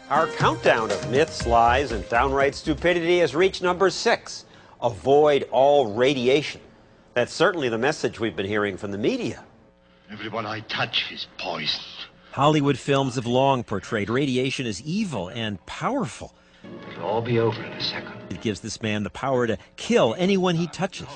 Our countdown of myths, lies, and downright stupidity has reached number 6. Avoid all radiation. That's certainly the message we've been hearing from the media. Everyone I touch is poisoned. Hollywood films have long portrayed radiation as evil and powerful. It'll all be over in a second. It gives this man the power to kill anyone he touches.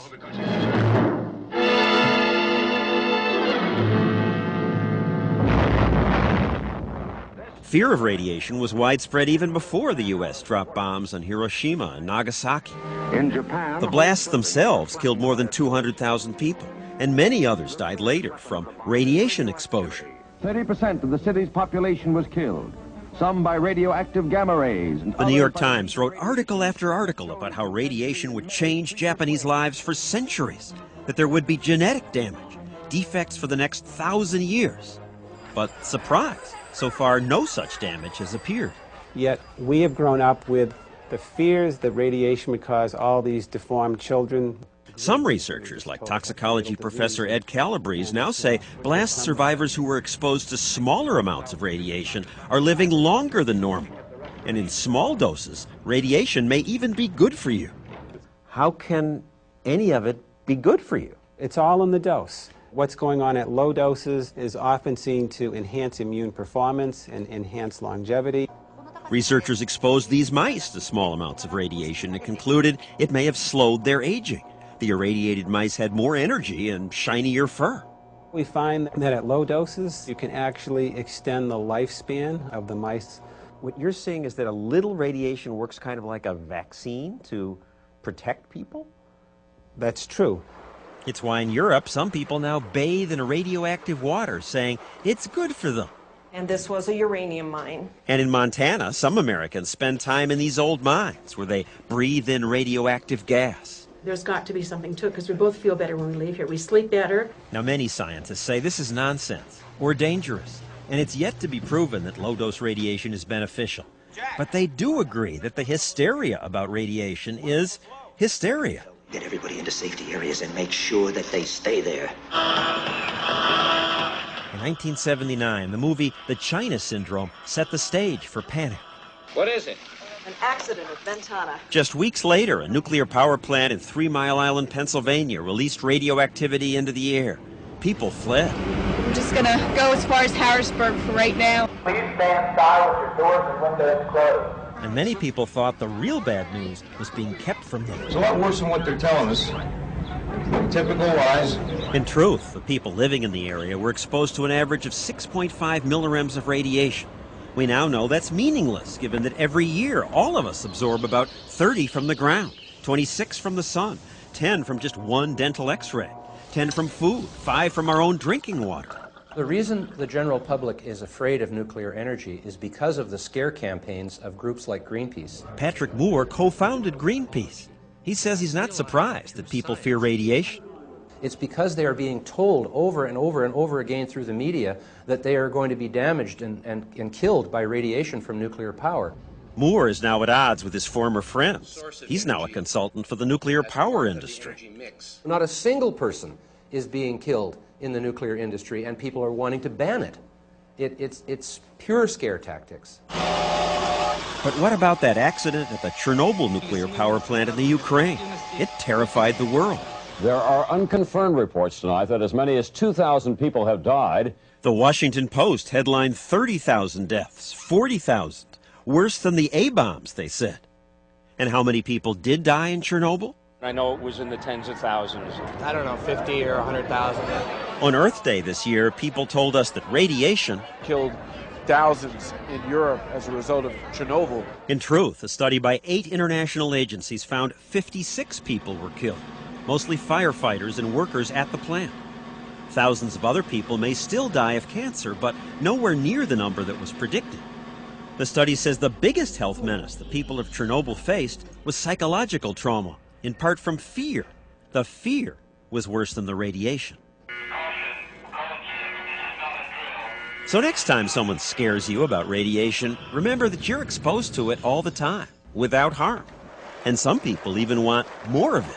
Fear of radiation was widespread even before the U.S. dropped bombs on Hiroshima and Nagasaki. In Japan, the blasts themselves killed more than 200,000 people, and many others died later from radiation exposure. 30% of the city's population was killed, some by radioactive gamma rays. The New York Times wrote article after article about how radiation would change Japanese lives for centuries, that there would be genetic damage, defects for the next 1,000 years. But surprise! So far, no such damage has appeared. Yet we have grown up with the fears that radiation would cause all these deformed children. Some researchers, like toxicology professor Ed Calabrese, now say blast survivors who were exposed to smaller amounts of radiation are living longer than normal. And in small doses, radiation may even be good for you. How can any of it be good for you? It's all in the dose. What's going on at low doses is often seen to enhance immune performance and enhance longevity. Researchers exposed these mice to small amounts of radiation and concluded it may have slowed their aging. The irradiated mice had more energy and shinier fur. We find that at low doses, you can actually extend the lifespan of the mice. What you're saying is that a little radiation works kind of like a vaccine to protect people? That's true. It's why in Europe, some people now bathe in radioactive water, saying it's good for them. And this was a uranium mine. And in Montana, some Americans spend time in these old mines where they breathe in radioactive gas. There's got to be something to it, because we both feel better when we leave here. We sleep better. Now, many scientists say this is nonsense or dangerous, and it's yet to be proven that low-dose radiation is beneficial. But they do agree that the hysteria about radiation is hysteria. Get everybody into safety areas and make sure that they stay there. In 1979, the movie The China Syndrome set the stage for panic. What is it? An accident at Ventana. Just weeks later, a nuclear power plant in 3 Mile Island, Pennsylvania, released radioactivity into the air. People fled. We're just going to go as far as Harrisburg for right now. Please stand by with your doors and windows closed. And many people thought the real bad news was being kept from them. It's a lot worse than what they're telling us. Typical lies. In truth, the people living in the area were exposed to an average of 6.5 millirems of radiation. We now know that's meaningless, given that every year all of us absorb about 30 from the ground, 26 from the sun, 10 from just one dental x-ray, 10 from food, 5 from our own drinking water. The reason the general public is afraid of nuclear energy is because of the scare campaigns of groups like Greenpeace. Patrick Moore co-founded Greenpeace. He says he's not surprised that people fear radiation. It's because they are being told over and over and over again through the media that they are going to be damaged and killed by radiation from nuclear power. Moore is now at odds with his former friends. He's now a consultant for the nuclear power industry. Not a single person is being killed in the nuclear industry, and people are wanting to ban it. It's pure scare tactics. But what about that accident at the Chernobyl nuclear power plant in the Ukraine? It terrified the world. There are unconfirmed reports tonight that as many as 2,000 people have died. The Washington Post headlined 30,000 deaths, 40,000. Worse than the A-bombs, they said. And how many people did die in Chernobyl? I know it was in the tens of thousands. I don't know, 50 or 100,000. On Earth Day this year, people told us that radiation killed thousands in Europe as a result of Chernobyl. In truth, a study by 8 international agencies found 56 people were killed, mostly firefighters and workers at the plant. Thousands of other people may still die of cancer, but nowhere near the number that was predicted. The study says the biggest health menace the people of Chernobyl faced was psychological trauma, in part from fear. The fear was worse than the radiation. So next time someone scares you about radiation, remember that you're exposed to it all the time, without harm. And some people even want more of it.